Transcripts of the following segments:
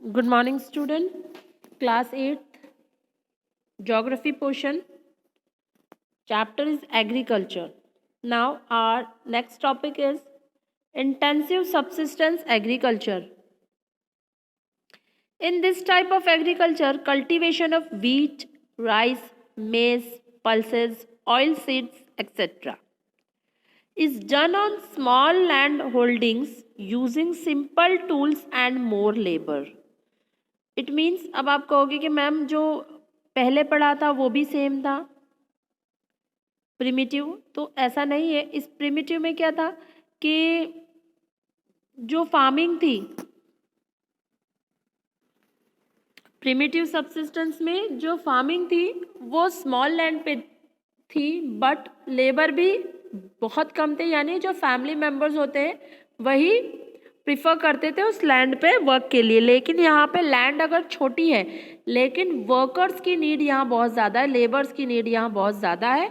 Good morning, student. Class 8th, Geography portion. Chapter is Agriculture. Now, our next topic is Intensive Subsistence Agriculture. In this type of agriculture, cultivation of wheat, rice, maize, pulses, oil seeds, etc. is done on small land holdings using simple tools and more labor. It means अब आप कहोगे कि ma'am जो पहले पढ़ा था वो भी सेम था प्रिमिटिव, तो ऐसा नहीं है। इस प्रिमिटिव में क्या था कि जो फार्मिंग थी, प्रिमिटिव सबसिस्टेंस में जो फार्मिंग थी वो स्मॉल लैंड पे थी, बट लेबर भी बहुत कम थे, यानी जो फैमिली मेंबर्स होते हैं वही प्रिफर करते थे उस लैंड पे वर्क के लिए। लेकिन यहाँ पे लैंड अगर छोटी है लेकिन वर्कर्स की नीड यहाँ बहुत ज़्यादा है, लेबर्स की नीड यहाँ बहुत ज़्यादा है।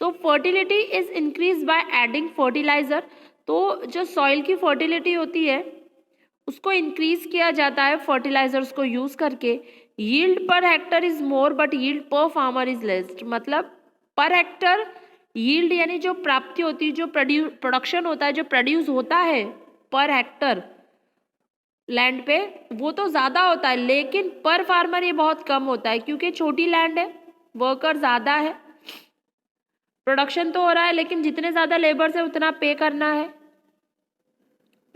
So fertility is increase by adding fertiliser. तो जो सॉइल की फर्टिलिटी होती है उसको इंक्रीज किया जाता है फर्टिलाइजर्स को यूज़ करके। Yield per hectare is more but yield पर फार्मर इज़ लेस। मतलब पर हेक्टर यील्ड यानी जो प्राप्ति होती है, जो प्रोडक्शन होता है, जो प्रोड्यूस होता है पर हेक्टर लैंड पे, वो तो ज़्यादा होता है, लेकिन पर फार्मर ये बहुत कम होता है क्योंकि छोटी लैंड है, वर्कर ज़्यादा है, प्रोडक्शन तो हो रहा है लेकिन जितने ज़्यादा लेबर्स है उतना पे करना है।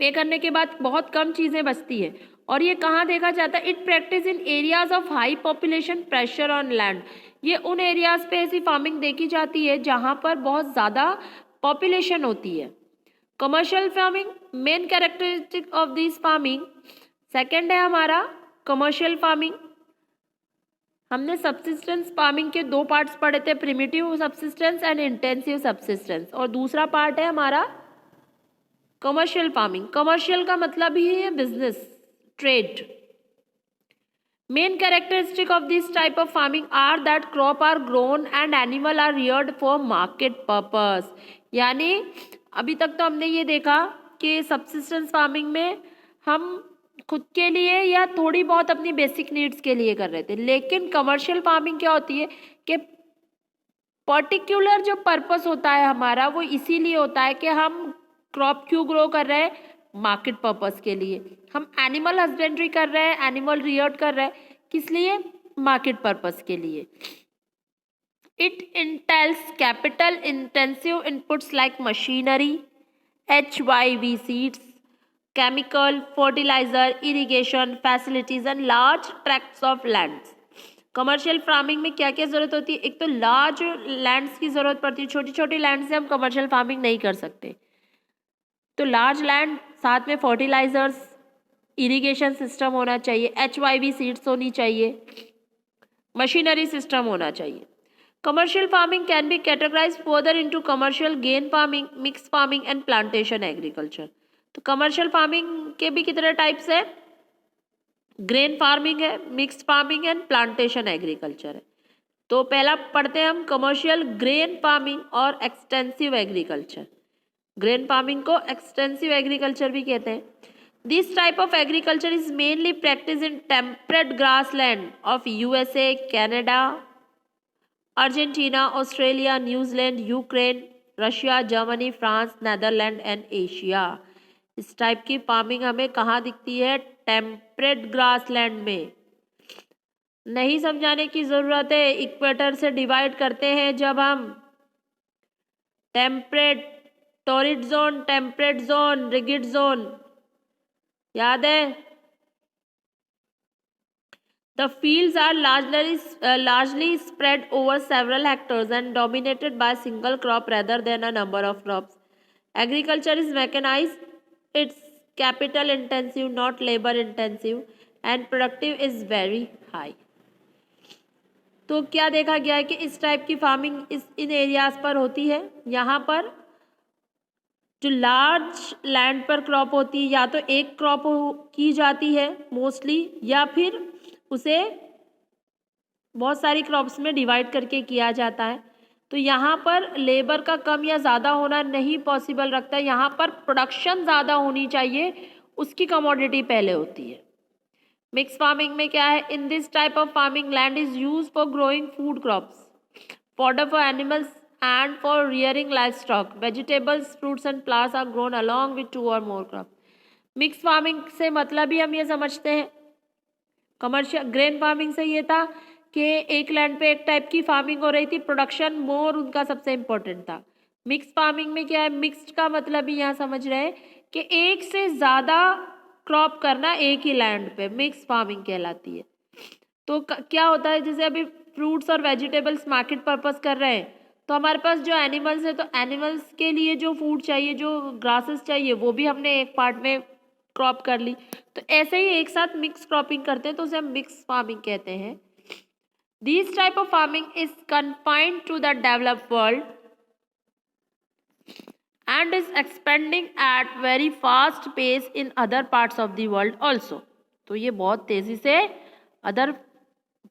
पे करने के बाद बहुत कम चीज़ें बचती है। और ये कहाँ देखा जाता है? It practice in areas of high population pressure on land. ये उन एरियाज पे ऐसी फार्मिंग देखी जाती है जहाँ पर बहुत ज़्यादा पॉपुलेशन होती है। Commercial farming, main characteristic of this farming, second है हमारा कमर्शियल फार्मिंग। हमने सबसिस्टेंस फार्मिंग के दो पार्ट्स पढ़े थे, primitive subsistence and intensive subsistence, और दूसरा पार्ट है हमारा कमर्शियल फार्मिंग। कमर्शियल का मतलब ही है business, trade. Main characteristic of this type of farming are that crop are grown and animal are reared for market purpose. यानी अभी तक तो हमने ये देखा कि सबसिस्टेंस फार्मिंग में हम खुद के लिए या थोड़ी बहुत अपनी बेसिक नीड्स के लिए कर रहे थे, लेकिन कमर्शियल फार्मिंग क्या होती है कि पर्टिकुलर जो पर्पस होता है हमारा वो इसीलिए होता है कि हम क्रॉप क्यों ग्रो कर रहे हैं, मार्केट पर्पस के लिए। हम एनिमल हस्बेंड्री कर रहे हैं, एनिमल रियर्ड कर रहे हैं, किस लिए? मार्केट पर्पस के लिए। It entails capital intensive inputs like machinery, HYV seeds, chemical, fertilizer, irrigation facilities and large tracts of lands। Commercial farming में क्या क्या ज़रूरत होती है? एक तो लार्ज लैंड्स की ज़रूरत पड़ती है, छोटी छोटी लैंड से हम कमर्शियल फार्मिंग नहीं कर सकते, तो लार्ज लैंड, साथ में फर्टिलाइजर्स, इरिगेशन सिस्टम होना चाहिए, HYV सीड्स होनी चाहिए, मशीनरी सिस्टम होना चाहिए। Commercial farming can be categorize further into commercial, gain farming, mix farming and plantation agriculture. तो कमर्शियल फार्मिंग के भी कितने टाइप्स है? ग्रेन फार्मिंग है, mixed farming and plantation agriculture है। तो पहला पढ़ते हैं हम कमर्शियल ग्रेन फार्मिंग और एक्सटेंसिव एग्रीकल्चर। ग्रेन फार्मिंग को एक्सटेंसिव एग्रीकल्चर भी कहते हैं। This type of agriculture is mainly practice in temperate grass land of USA, Canada, Argentina, Australia, New Zealand, Ukraine, Russia, Germany, France, Netherland and Asia. इस type की farming हमें कहाँ दिखती है? टेम्परेट ग्रास लैंड में। नहीं समझाने की ज़रूरत है, इक्वेटर से डिवाइड करते हैं जब हम, temperate, torrid zone, temperate zone, rigid zone, याद है? The fields are largely spread over several hectares and dominated by single crop rather than a number of crops. Agriculture is mechanized, it's capital intensive, not labor intensive, and productive is very high. तो क्या देखा गया है कि इस type की farming in areas पर होती है। यहाँ पर जो लार्ज लैंड पर क्रॉप होती है, या तो एक क्रॉप की जाती है मोस्टली, या फिर उसे बहुत सारी क्रॉप्स में डिवाइड करके किया जाता है। तो यहाँ पर लेबर का कम या ज़्यादा होना नहीं पॉसिबल रखता है, यहाँ पर प्रोडक्शन ज़्यादा होनी चाहिए, उसकी कमोडिटी पहले होती है। मिक्स फार्मिंग में क्या है? इन this type of farming land is use for growing food crops, fodder for animals and for rearing livestock. Vegetables, fruits and flowers are grown along with two or more crops. Mix farming से मतलब ही हम ये समझते हैं, commercial grain farming से ये था कि एक लैंड पे एक टाइप की फार्मिंग हो रही थी, प्रोडक्शन मोर उनका सबसे इम्पोर्टेंट था। मिक्स फार्मिंग में क्या है? मिक्स्ड का मतलब ही यहाँ समझ रहे हैं कि एक से ज़्यादा क्रॉप करना एक ही लैंड पे, मिक्स फार्मिंग कहलाती है। तो क्या होता है, जैसे अभी फ्रूट्स और वेजिटेबल्स मार्केट पर्पस कर रहे हैं, तो हमारे पास जो एनिमल्स है, तो एनिमल्स के लिए जो फूड चाहिए, जो ग्रासेस चाहिए, वो भी हमने एक पार्ट में क्रॉप कर ली। तो ऐसे ही एक साथ मिक्स क्रॉपिंग करते हैं, तो उसे हम मिक्स फार्मिंग कहते हैं। This type of farming is confined to the developed world and is expanding at very fast pace in other parts of the world also। तो ये बहुत तेजी से अदर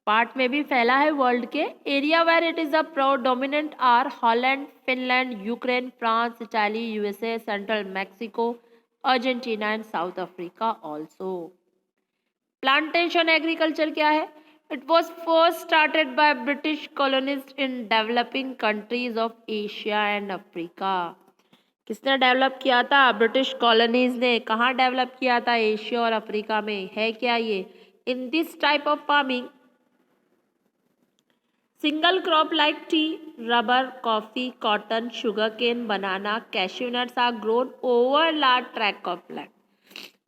पार्ट में भी फैला है वर्ल्ड के। Area where it is a predominant are Holland, Finland, Ukraine, France, Italy, USA, central Mexico, Argentina and South Africa also. Plantation agriculture क्या है? It was first started by British colonist in developing countries of Asia and Africa. किसने develop किया था? British colonies ने। कहाँ develop किया था? Asia और अफ्रीका में। है क्या ये? In this type of farming single crop like tea, rubber, coffee, cotton, sugar cane, banana, cashew nuts are grown over large tract of land.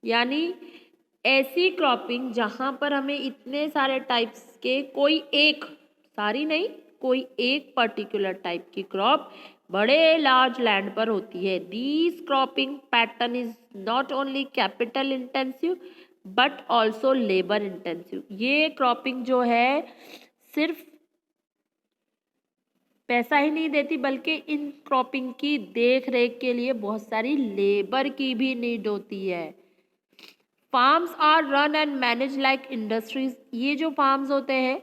यानी ऐसी क्रॉपिंग जहाँ पर हमें इतने सारे टाइप्स के, कोई एक, सारी नहीं, कोई एक पर्टिकुलर टाइप की क्रॉप बड़े लार्ज लैंड पर होती है। This cropping pattern is not only capital intensive but also labour intensive. ये क्रॉपिंग जो है सिर्फ पैसा ही नहीं देती, बल्कि इन क्रॉपिंग की देख रेख के लिए बहुत सारी लेबर की भी नीड होती है। Farms are run and manage like industries. ये जो फार्म्स होते हैं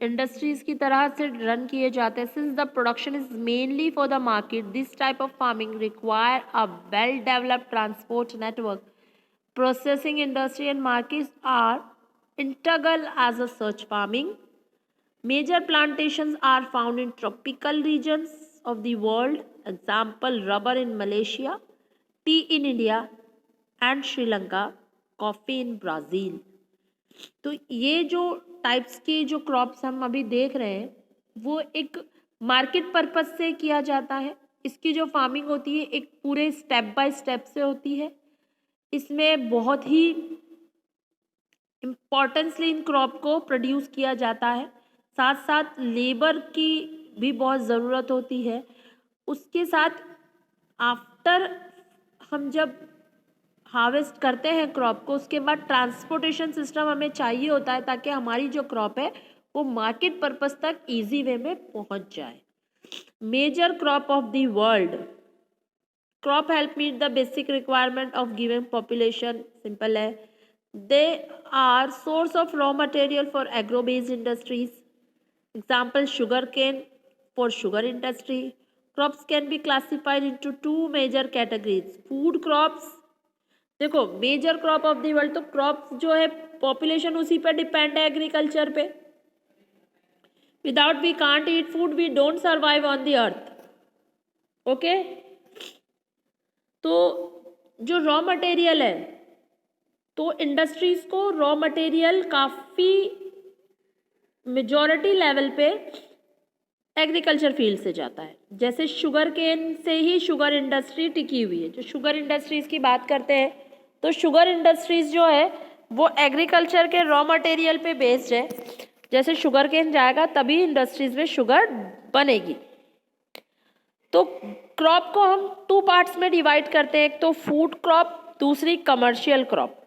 इंडस्ट्रीज की तरह से रन किए जाते हैं। Since the production is mainly for the market, this type of farming require a well developed transport network. Processing industry and markets are integral as a such farming. Major plantations are found in tropical regions of the world, example rubber in Malaysia, tea in India and Sri Lanka, coffee in Brazil। तो ये जो types की जो crops हम अभी देख रहे हैं वो एक मार्केट पर्पस से किया जाता है। इसकी जो फार्मिंग होती है एक पूरे स्टेप बाय स्टेप से होती है। इसमें बहुत ही इम्पोर्टेंसली इन क्रॉप को प्रोड्यूस किया जाता है, साथ साथ लेबर की भी बहुत ज़रूरत होती है। उसके साथ आफ्टर हम जब हार्वेस्ट करते हैं क्रॉप को, उसके बाद ट्रांसपोर्टेशन सिस्टम हमें चाहिए होता है ताकि हमारी जो क्रॉप है वो मार्केट पर्पस तक इजी वे में पहुंच जाए। Major crop of the world. Crop help meet the basic requirement of given population. Simple है। They are source of raw material for agro based industries. Example sugarcane for sugar industry. Crops can be classified into two major categories. Food crops, देखो major crop of the world, तो crops जो है population उसी पर depend है, agriculture पे। Without we can't eat food, we don't survive on the earth. Okay, तो जो रॉ मटेरियल है, तो इंडस्ट्रीज को रॉ मटेरियल काफ़ी मेजॉरिटी लेवल पे एग्रीकल्चर फील्ड से जाता है। जैसे शुगर केन से ही शुगर इंडस्ट्री टिकी हुई है। जो शुगर इंडस्ट्रीज़ की बात करते हैं तो शुगर इंडस्ट्रीज़ जो है वो एग्रीकल्चर के रॉ मटेरियल पे बेस्ड है। जैसे शुगर केन जाएगा तभी इंडस्ट्रीज़ में शुगर बनेगी। तो क्रॉप को हम टू पार्ट्स में डिवाइड करते हैं, एक तो फूड क्रॉप, दूसरी कमर्शियल क्रॉप।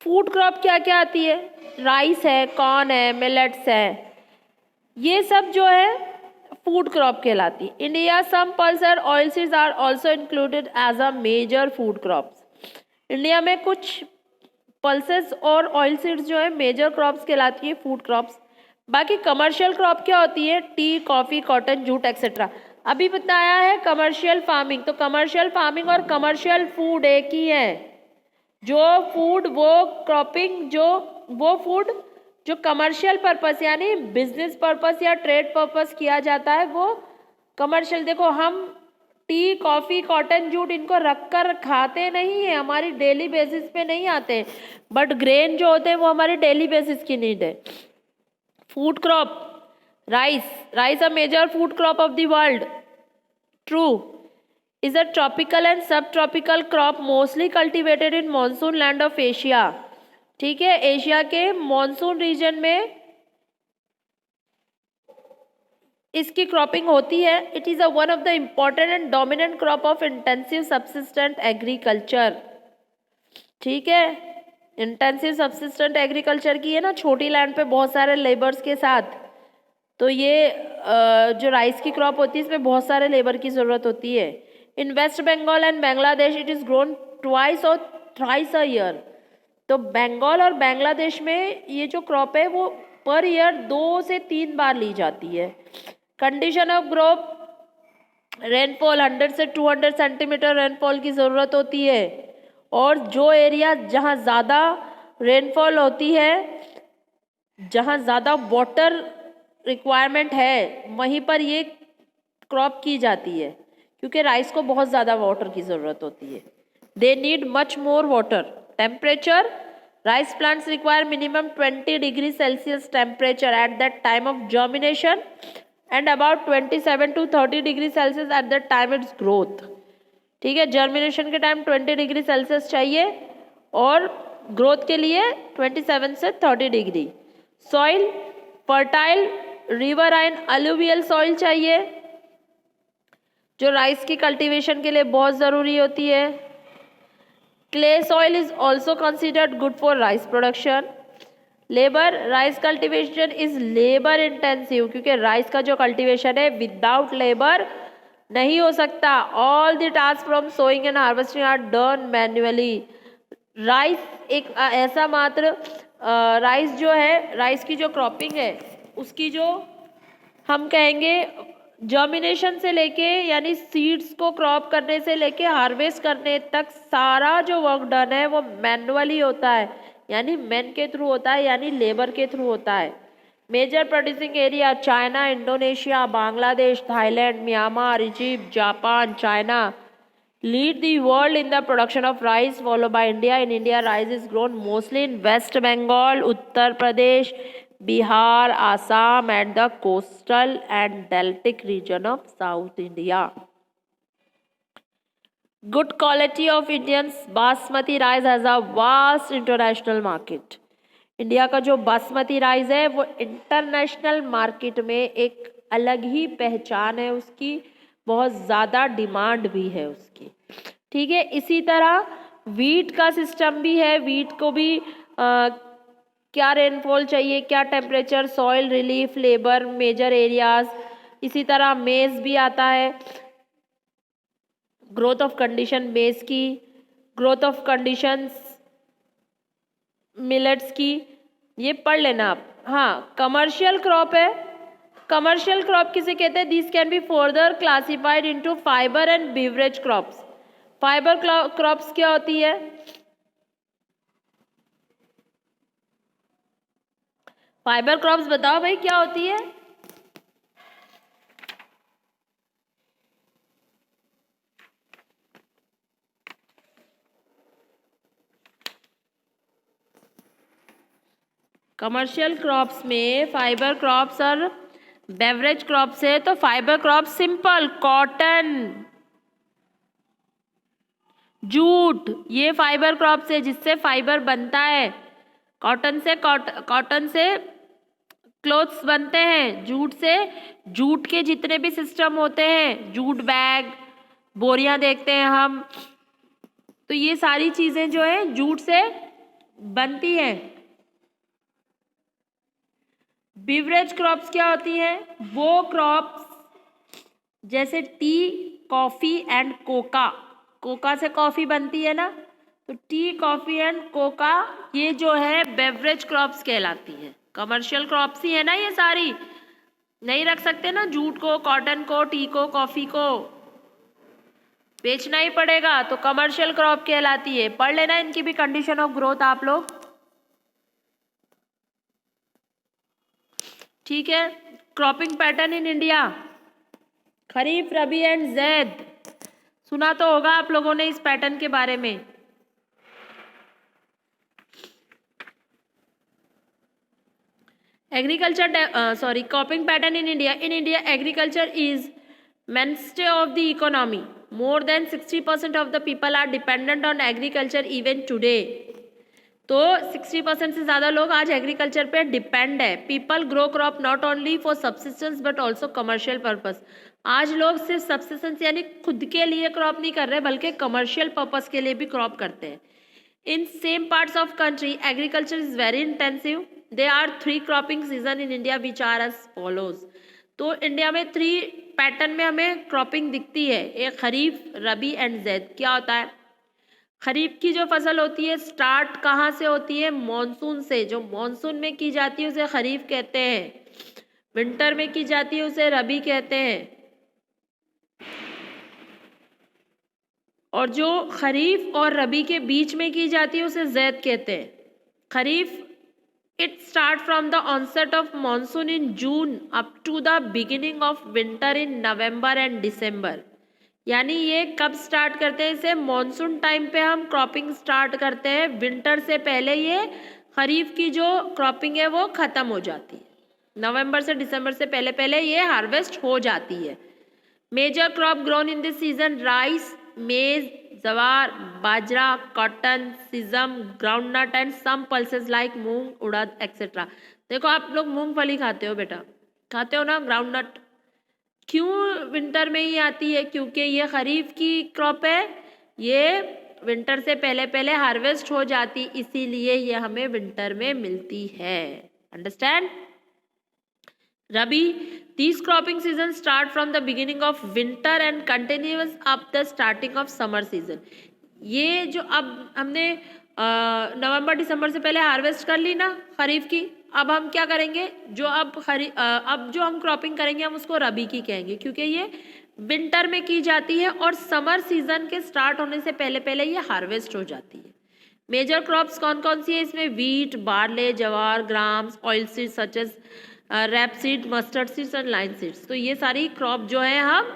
फूड क्रॉप क्या क्या आती है? राइस है, कॉर्न है, मिलेट्स है, ये सब जो है फूड क्रॉप कहलाती है। India some pulse and oilseeds are also included as a major food crops. India में कुछ पल्सेस और ऑयलसीड्स जो है मेजर क्रॉप्स कहलाती है, फूड क्रॉप्स। बाकी कमर्शियल क्रॉप क्या होती है? T, coffee, cotton, jute etcetera. अभी बताया है कमर्शियल फार्मिंग, तो कमर्शियल फार्मिंग और कमर्शियल फूड एक ही है। जो फूड वो क्रॉपिंग वो फूड जो कमर्शियल पर्पस यानी बिजनेस पर्पस या ट्रेड पर्पस किया जाता है वो कमर्शियल। देखो हम टी कॉफ़ी कॉटन जूट इनको रख कर खाते नहीं है, हमारी डेली बेसिस पे नहीं आते, बट ग्रेन जो होते हैं वो हमारी डेली बेसिस की नीड है। Food crop rice a major food crop of the world, true, is a tropical and subtropical crop mostly cultivated in monsoon land of Asia। ठीक है, एशिया के मॉनसून रीजन में इसकी क्रॉपिंग होती है। It is a one of the important and dominant crop of intensive subsistent agriculture. ठीक है, intensive subsistent agriculture की है ना, छोटी लैंड पे बहुत सारे लेबर्स के साथ, तो ये जो राइस की क्रॉप होती है इसमें बहुत सारे लेबर की ज़रूरत होती है। In West Bengal and Bangladesh it is grown twice और थ्राइस अ ईयर। तो बंगाल और बांग्लादेश में ये जो क्रॉप है वो पर ईयर 2 से 3 बार ली जाती है। कंडीशन ऑफ ग्रोथ रेनफॉल 100 से 200 सेंटीमीटर रेनफॉल की ज़रूरत होती है, और जो एरिया जहाँ ज़्यादा रेनफॉल होती है, जहाँ ज़्यादा वाटर रिक्वायरमेंट है, वहीं पर ये क्रॉप की जाती है, क्योंकि राइस को बहुत ज़्यादा वाटर की ज़रूरत होती है। They need much more water. Temperature rice plants require minimum 20 degree Celsius temperature at that time of germination and about 27 to 30 degree Celsius at that time it's growth. ठीक है, जर्मिनेशन के टाइम 20 डिग्री सेल्सियस चाहिए और growth के लिए 27 से 30 degree. Soil fertile riverine alluvial soil चाहिए, जो राइस की कल्टीवेशन के लिए बहुत ज़रूरी होती है। Clay soil is also considered good for rice production. Labour rice cultivation is labour intensive, क्योंकि राइस का जो कल्टीवेशन है विदाउट लेबर नहीं हो सकता। All the task from sowing and harvesting are done manually. Rice एक ऐसा मात्र राइस जो है, राइस की जो क्रॉपिंग है उसकी जो हम कहेंगे जर्मिनेशन से लेके यानी सीड्स को क्रॉप करने से लेके हार्वेस्ट करने तक सारा जो वर्क डन है वो मैनुअली होता है, यानी मैन के थ्रू होता है, यानी लेबर के थ्रू होता है। Major producing area China, Indonesia, Bangladesh, Thailand, Myanmar, Egypt, Japan, China lead the world in the production of rice, followed by India. In India, rice is grown mostly in West Bengal, Uttar Pradesh, Bihar, Assam, and the coastal and deltic region of South India. Good quality of Indian basmati rice has a vast international market. India का जो basmati rice है वो international market में एक अलग ही पहचान है उसकी, बहुत ज़्यादा डिमांड भी है उसकी। ठीक है, इसी तरह वीट का सिस्टम भी है। वीट को भी क्या रेनफॉल चाहिए, क्या temperature, soil relief, labour, major areas. इसी तरह मेज भी आता है, ग्रोथ ऑफ कंडीशन मेज की, ग्रोथ ऑफ कंडीशंस मिलेट्स की, ये पढ़ लेना आप। हाँ, कमर्शियल क्रॉप है। कमर्शियल क्रॉप किसे कहते हैं? This can be further classified into fibre and beverage crops. Fibre crops क्या होती है? फाइबर क्रॉप्स बताओ भाई क्या होती है? कमर्शियल क्रॉप्स में फाइबर क्रॉप्स और बेवरेज क्रॉप्स है। तो fibre crops simple cotton, jute, ये फाइबर क्रॉप्स है जिससे फाइबर बनता है। कॉटन से क्लोथ्स बनते हैं, जूट से जूट के जितने भी सिस्टम होते हैं, जूट बैग, बोरियां देखते हैं हम, तो ये सारी चीजें जो है जूट से बनती हैं। बेवरेज क्रॉप्स क्या होती हैं? वो क्रॉप्स जैसे T, coffee and Coca. Coca से कॉफ़ी बनती है ना, तो टी, कॉफ़ी एंड कोका ये जो है बेवरेज क्रॉप्स कहलाती है। कमर्शियल क्रॉप्स ही है ना ये सारी, नहीं रख सकते ना जूट को, कॉटन को, टी को, कॉफ़ी को। बेचना ही पड़ेगा तो कमर्शियल क्रॉप कहलाती है। पढ़ लेना इनकी भी कंडीशन ऑफ ग्रोथ आप लोग, ठीक है। Cropping pattern in India, kharif, rabi and Zaid, सुना तो होगा आप लोगों ने इस पैटर्न के बारे में। Cropping pattern in India. In India agriculture is mainstay of the economy. More than 60% of the people are dependent on agriculture even today. तो 60% से ज़्यादा लोग आज एग्रीकल्चर पे डिपेंड है। People grow crop not only for subsistence but also commercial purpose. आज लोग सिर्फ सब्सिस्टेंस यानी खुद के लिए क्रॉप नहीं कर रहे बल्कि कमर्शियल पर्पस के लिए भी क्रॉप करते हैं। In same parts of country agriculture is very intensive. They are 3 cropping season in India which are as follows. तो इंडिया में 3 पैटर्न में हमें क्रॉपिंग दिखती है, एक खरीफ, रबी एंड जैद। क्या होता है? खरीफ की जो फसल होती है स्टार्ट कहाँ से होती है? मॉनसून से। जो मॉनसून में की जाती है उसे खरीफ कहते हैं, विंटर में की जाती है उसे रबी कहते हैं। और जो खरीफ और रबी के बीच में की जाती है उसे जैद कहते हैं। खरीफ it start from the onset of monsoon in June up to the beginning of winter in November and December। यानी ये कब स्टार्ट करते हैं? इसे मॉनसून टाइम पे हम क्रॉपिंग स्टार्ट करते हैं, विंटर से पहले ये खरीफ की जो क्रॉपिंग है वो ख़त्म हो जाती है। नवंबर से दिसंबर से पहले पहले ये हार्वेस्ट हो जाती है। Major crop grown in this season rice, maize, jowar, bajra, cotton, sesame, groundnut and some pulses like moong, urad etcetera. देखो आप लोग मूंगफली खाते हो बेटा, खाते हो ना ग्राउंडनट। क्यों विंटर में ही आती है? क्योंकि ये खरीफ की क्रॉप है, ये विंटर से पहले पहले हार्वेस्ट हो जाती, इसीलिए ये हमें विंटर में मिलती है। Understand? Rabi, these cropping seasons start from the beginning of winter and continues up the starting of summer season। ये जो अब हमने नवंबर दिसंबर से पहले हार्वेस्ट कर ली ना खरीफ की, अब हम क्या करेंगे? अब जो हम क्रॉपिंग करेंगे हम उसको रबी की कहेंगे, क्योंकि ये विंटर में की जाती है और समर सीजन के स्टार्ट होने से पहले पहले ये हार्वेस्ट हो जाती है। मेजर क्रॉप्स कौन कौन सी है इसमें? Wheat, barley, jowar, grams, oil seeds such as rapeseed, mustard seeds और लाइन सीड्स। तो ये सारी क्रॉप जो है हम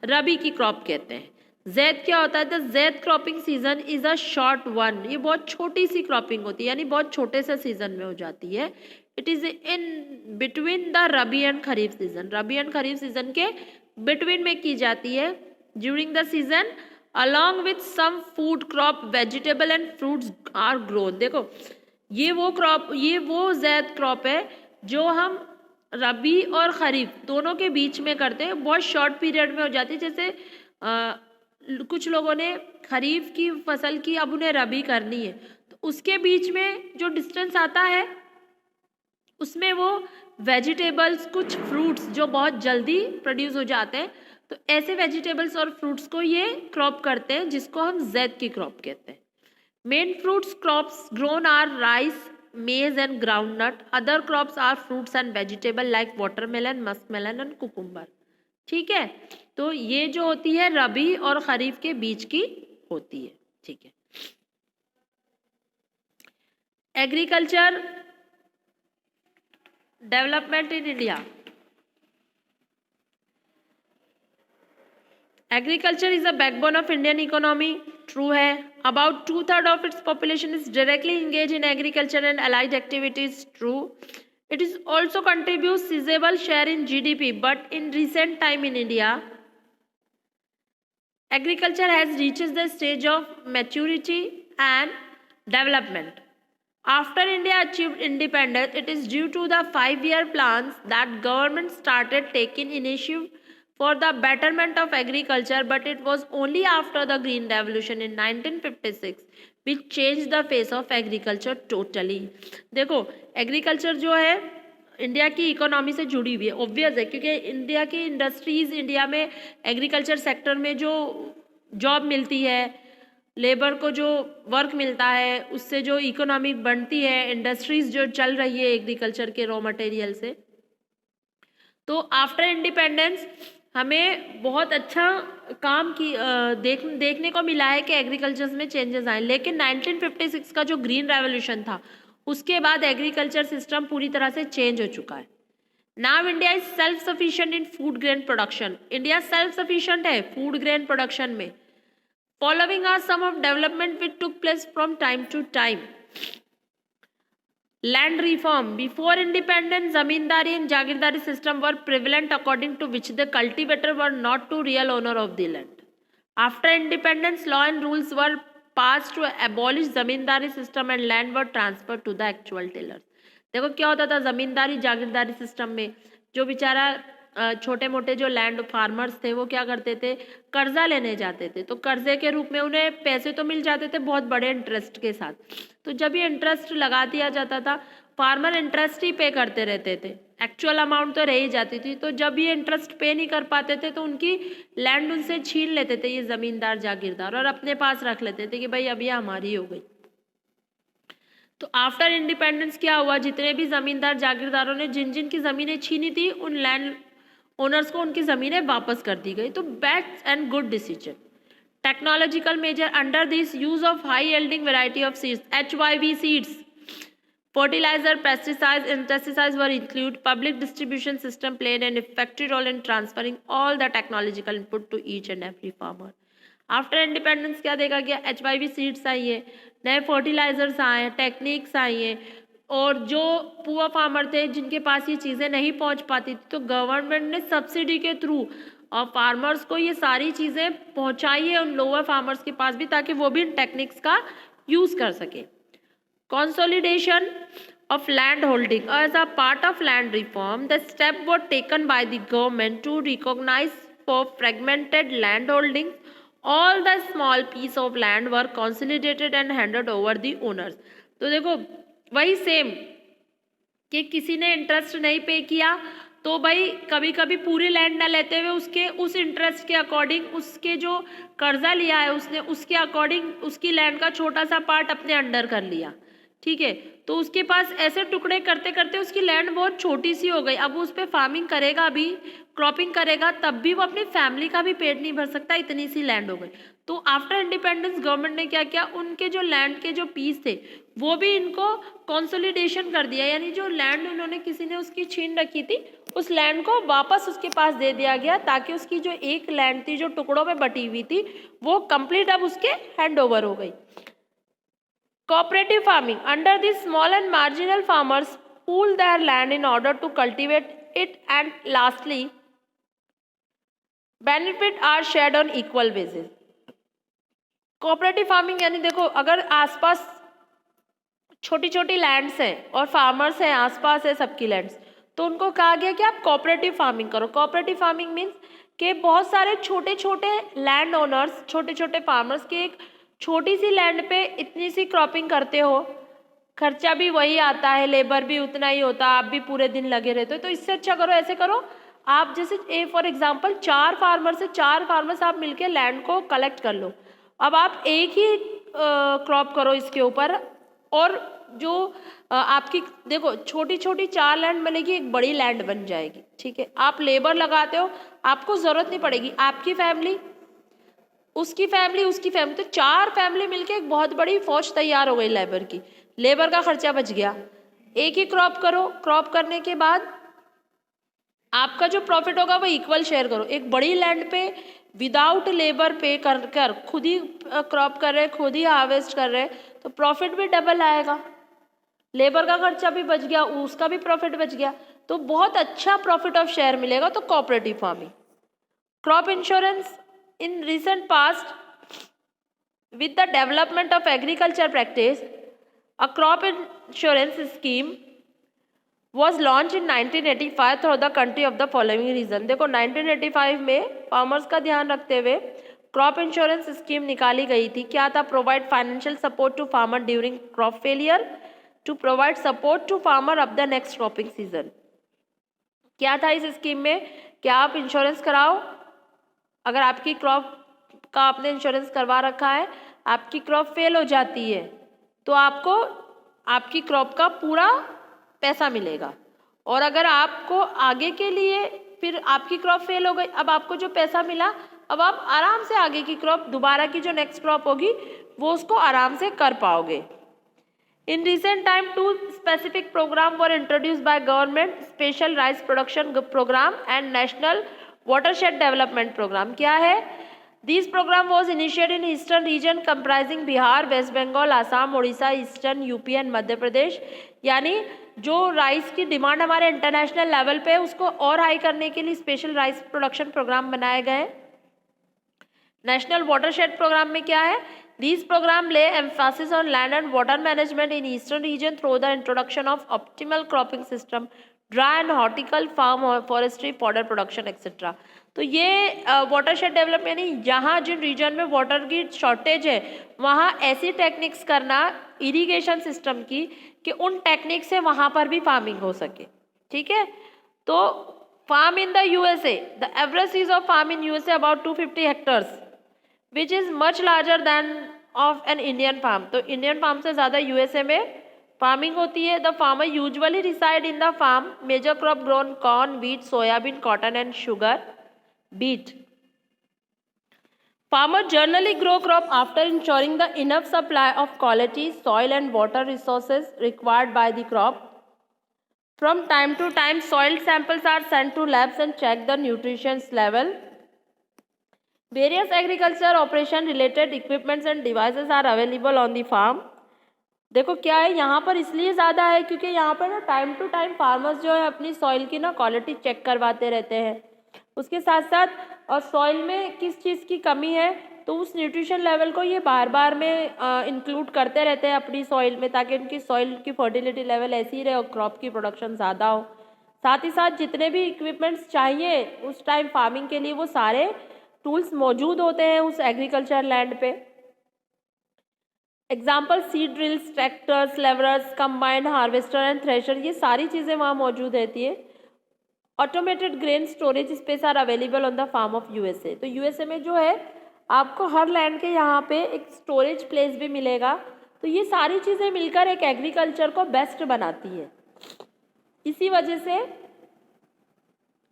रबी की क्रॉप कहते हैं। जैद क्या होता है? The Zaid cropping season is a short one. ये बहुत छोटी सी क्रॉपिंग होती है, यानी बहुत छोटे से सीजन में हो जाती है। It is in between the rabi and kharif season. Rabi and kharif season के बिटवीन में की जाती है। During the season along with some food crop, vegetable and fruits are grown. देखो ये वो जैद क्रॉप है जो हम रबी और खरीफ दोनों के बीच में करते हैं, बहुत शॉर्ट पीरियड में हो जाती है। जैसे कुछ लोगों ने खरीफ की फसल की, अब उन्हें रबी करनी है, तो उसके बीच में जो डिस्टेंस आता है उसमें वो वेजिटेबल्स, कुछ फ्रूट्स जो बहुत जल्दी प्रोड्यूस हो जाते हैं, तो ऐसे वेजिटेबल्स और फ्रूट्स को ये क्रॉप करते हैं, जिसको हम जैद की क्रॉप कहते हैं। Main fruits crops grown are rice, maize and groundnut. Other crops are fruits and vegetable like watermelon, muskmelon and cucumber। ठीक है, तो ये जो होती है रबी और खरीफ के बीच की होती है। ठीक है, agriculture development in India. Agriculture is a backbone of Indian economy. True है। About 2/3 of its population is directly engaged in agriculture and allied activities। True. It is also contributes sizable share in GDP, but in recent time in India, agriculture has reached the stage of maturity and development. After India achieved independence, it is due to the 5-year plans that government started taking initiative for the betterment of agriculture, but it was only after the Green Revolution in 1956 which changed the face of agriculture totally। देखो agriculture जो है India की economy से जुड़ी हुई है, obvious है, क्योंकि इंडिया की इंडस्ट्रीज, इंडिया में एग्रीकल्चर सेक्टर में जो जॉब मिलती है, लेबर को जो वर्क मिलता है, उससे जो इकोनॉमी बनती है, इंडस्ट्रीज जो चल रही है एग्रीकल्चर के रॉ मटेरियल से। तो आफ्टर इंडिपेंडेंस हमें बहुत अच्छा काम की देखने को मिला है कि एग्रीकल्चर में चेंजेस आए, लेकिन 1956 का जो ग्रीन रेवोल्यूशन था उसके बाद एग्रीकल्चर सिस्टम पूरी तरह से चेंज हो चुका है। Now India is self sufficient in food grain production. India self sufficient है फूड ग्रेन प्रोडक्शन में। Following are some of development which took place from time to time. Land reform. Before independence, zamindari and jagirdari system were prevalent, according to which the cultivator were not the real owner of the land. After independence, law and rules were passed to abolish zamindari system and land were transferred to the actual tillers. देखो क्या होता था जमींदारी जागीरदारी system में, जो बेचारा छोटे मोटे जो लैंड फार्मर्स थे वो क्या करते थे, कर्जा लेने जाते थे, तो कर्जे के रूप में उन्हें पैसे तो मिल जाते थे बहुत बड़े इंटरेस्ट के साथ। तो जब ये इंटरेस्ट लगा दिया जाता था, फार्मर इंटरेस्ट ही पे करते रहते थे, एक्चुअल अमाउंट तो रह ही जाती थी। तो जब ये इंटरेस्ट पे नहीं कर पाते थे तो उनकी लैंड उनसे छीन लेते थे ये जमींदार जागीरदार, और अपने पास रख लेते थे कि भाई अब ये हमारी हो गई। तो आफ्टर इंडिपेंडेंस क्या हुआ, जितने भी जमींदार जागीरदारों ने जिन जिन की ज़मीनें छीनी थी उन लैंड ओनर्स को उनकी ज़मीनें वापस कर दी गई। तो best and good decision. Technological measure under this use of high yielding variety of seeds, HYV seeds, fertilizer, pesticides, insecticides were included. Public distribution system played an effective role in transferring all the technological input to each and every farmer. After independence क्या देखा गया, HYV seeds आई है, नए fertilisers आए हैं, techniques आई हैं, और जो पुअर फार्मर थे जिनके पास ये चीज़ें नहीं पहुंच पाती थी तो गवर्नमेंट ने सब्सिडी के थ्रू और फार्मर्स को ये सारी चीज़ें पहुंचाई है उन लोअर फार्मर्स के पास भी, ताकि वो भी इन टेक्निक्स का यूज़ कर सके। Consolidation of land holding. As a part of land reform, the step was taken by the government to recognize for fragmented land holdings. All the small piece of land were consolidated and handed over the owners. तो देखो वही same कि किसी ने interest नहीं पे किया तो भाई कभी कभी पूरी लैंड ना लेते हुए उसके उस इंटरेस्ट के अकॉर्डिंग उसके जो कर्जा लिया है उसने उसके अकॉर्डिंग उसकी लैंड का छोटा सा पार्ट अपने अंडर कर लिया, ठीक है। तो उसके पास ऐसे टुकड़े करते करते उसकी लैंड बहुत छोटी सी हो गई। अब वो उस पर फार्मिंग करेगा भी, क्रॉपिंग करेगा, तब भी वो अपनी फैमिली का भी पेट नहीं भर सकता, इतनी सी लैंड हो गई। तो आफ्टर इंडिपेंडेंस गवर्नमेंट ने क्या किया, उनके जो लैंड के जो पीस थे वो भी इनको कंसोलिडेशन कर दिया, यानी जो लैंड उन्होंने किसी ने उसकी छीन रखी थी उस लैंड को वापस उसके पास दे दिया गया, ताकि उसकी जो एक लैंड थी जो टुकड़ों में बटी हुई थी वो कंप्लीट अब उसके हैंड ओवर हो गई। Cooperative farming. Under this, small and marginal farmers pool their land in order to cultivate it, and lastly, benefit are shared on equal basis. Cooperative farming यानी देखो अगर आसपास छोटी छोटी लैंड्स हैं और फार्मर्स हैं, आसपास है सबकी लैंड्स, तो उनको कहा गया कि आप कोऑपरेटिव फार्मिंग करो। कोऑपरेटिव फार्मिंग मीन्स कि बहुत सारे छोटे छोटे लैंड ओनर्स, छोटे छोटे फार्मर्स के एक छोटी सी लैंड पे इतनी सी क्रॉपिंग करते हो, खर्चा भी वही आता है, लेबर भी उतना ही होता है, आप भी पूरे दिन लगे रहते हो। तो इससे अच्छा करो, ऐसे करो आप जैसे फॉर एग्जांपल 4 फार्मर्स आप मिलके लैंड को कलेक्ट कर लो। अब आप एक ही क्रॉप करो इसके ऊपर, और जो आपकी देखो छोटी छोटी 4 लैंड बनेगी, एक बड़ी लैंड बन जाएगी, ठीक है। आप लेबर लगाते हो, आपको ज़रूरत नहीं पड़ेगी, आपकी फैमिली उसकी फैमिली, तो 4 फैमिली मिलके एक बहुत बड़ी फौज तैयार हो गई लेबर की, लेबर का खर्चा बच गया। एक ही क्रॉप करो, क्रॉप करने के बाद आपका जो प्रॉफिट होगा वो इक्वल शेयर करो। एक बड़ी लैंड पे विदाउट लेबर पे कर खुद ही क्रॉप कर रहे, खुद ही हार्वेस्ट कर रहे, तो प्रॉफिट भी डबल आएगा, लेबर का खर्चा भी बच गया, उसका भी प्रॉफिट बच गया, तो बहुत अच्छा प्रॉफिट ऑफ शेयर मिलेगा। तो cooperative farming. Crop insurance. In recent past, with the development of agriculture practice, a crop insurance scheme was launched in 1985 through the country of the following reason. देखो 1985 में farmers का ध्यान रखते हुए crop insurance scheme निकाली गई थी। क्या था? Provide financial support to farmer during crop failure, to provide support to farmer up the next cropping season. क्या था इस स्कीम में? क्या आप इंश्योरेंस कराओ, अगर आपकी क्रॉप का आपने इंश्योरेंस करवा रखा है, आपकी क्रॉप फेल हो जाती है तो आपको आपकी क्रॉप का पूरा पैसा मिलेगा, और अगर आपको आगे के लिए फिर आपकी क्रॉप फेल हो गई, अब आपको जो पैसा मिला, अब आप आराम से आगे की क्रॉप, दोबारा की जो नेक्स्ट क्रॉप होगी वो उसको आराम से कर पाओगे। In recent time, two specific programs were introduced by government: Special Rice Production Program and National Watershed Development Program. क्या है? These program was initiated in Eastern region comprising Bihar, West Bengal, Assam, Odisha, Eastern UP and Madhya Pradesh. यानी जो rice की demand हमारे international level पे उसको और high करने के लिए स्पेशल राइस प्रोडक्शन प्रोग्राम बनाए गए। नेशनल वाटरशेड प्रोग्राम में क्या है? These programs lay emphasis on land and water management in eastern region through the introduction of optimal cropping system, dry and horticultural, farm forestry, fodder production etc. तो ये watershed develop यानी जहाँ जिन reason में water की shortage है वहाँ ऐसी techniques करना इरिगेशन सिस्टम की कि उन टेक्निक से वहाँ पर भी फार्मिंग हो सके। ठीक है, तो farm in the USA, the average size of farm in USA about 250 hectares which is much larger than of an Indian farm. तो इंडियन फार्म से ज़्यादा यूएसए में फार्मिंग होती है। The farmer usually reside in the farm, major crop grown corn, wheat, soybean, cotton and sugar beet. Farmer generally grow crop after ensuring the enough supply of quality soil and water resources required by the crop. From time to time, soil samples are sent to labs and check the nutrition level. Various agriculture operation related equipments and devices are available on the farm. देखो क्या है यहाँ पर इसलिए ज़्यादा है क्योंकि यहाँ पर ना टाइम टू टाइम फार्मर्स जो है अपनी सॉइल की ना क्वालिटी चेक करवाते रहते हैं। उसके साथ साथ और सॉइल में किस चीज़ की कमी है तो उस न्यूट्रिशन लेवल को ये बार बार में इंक्लूड करते रहते हैं अपनी सॉइल में, ताकि उनकी सॉइल की फर्टिलिटी लेवल ऐसी ही रहे और क्रॉप की प्रोडक्शन ज़्यादा हो। साथ ही साथ जितने भी इक्विपमेंट्स चाहिए उस टाइम फार्मिंग के लिए वो सारे टूल्स मौजूद होते हैं उस एग्रीकल्चर लैंड पे। Example seed drills, tractors, levellers, combined harvester and thresher, ये सारी चीज़ें वहाँ मौजूद रहती है। Automated grain storage space are available on the farm of USA. तो यूएसए में जो है आपको हर लैंड के यहाँ पे एक स्टोरेज प्लेस भी मिलेगा। तो ये सारी चीज़ें मिलकर एक एग्रीकल्चर को बेस्ट बनाती है। इसी वजह से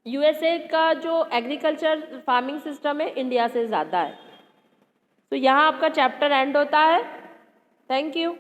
यूएसए का जो एग्रीकल्चर फार्मिंग सिस्टम है इंडिया से ज़्यादा है। तो यहाँ आपका चैप्टर एंड होता है। Thank you.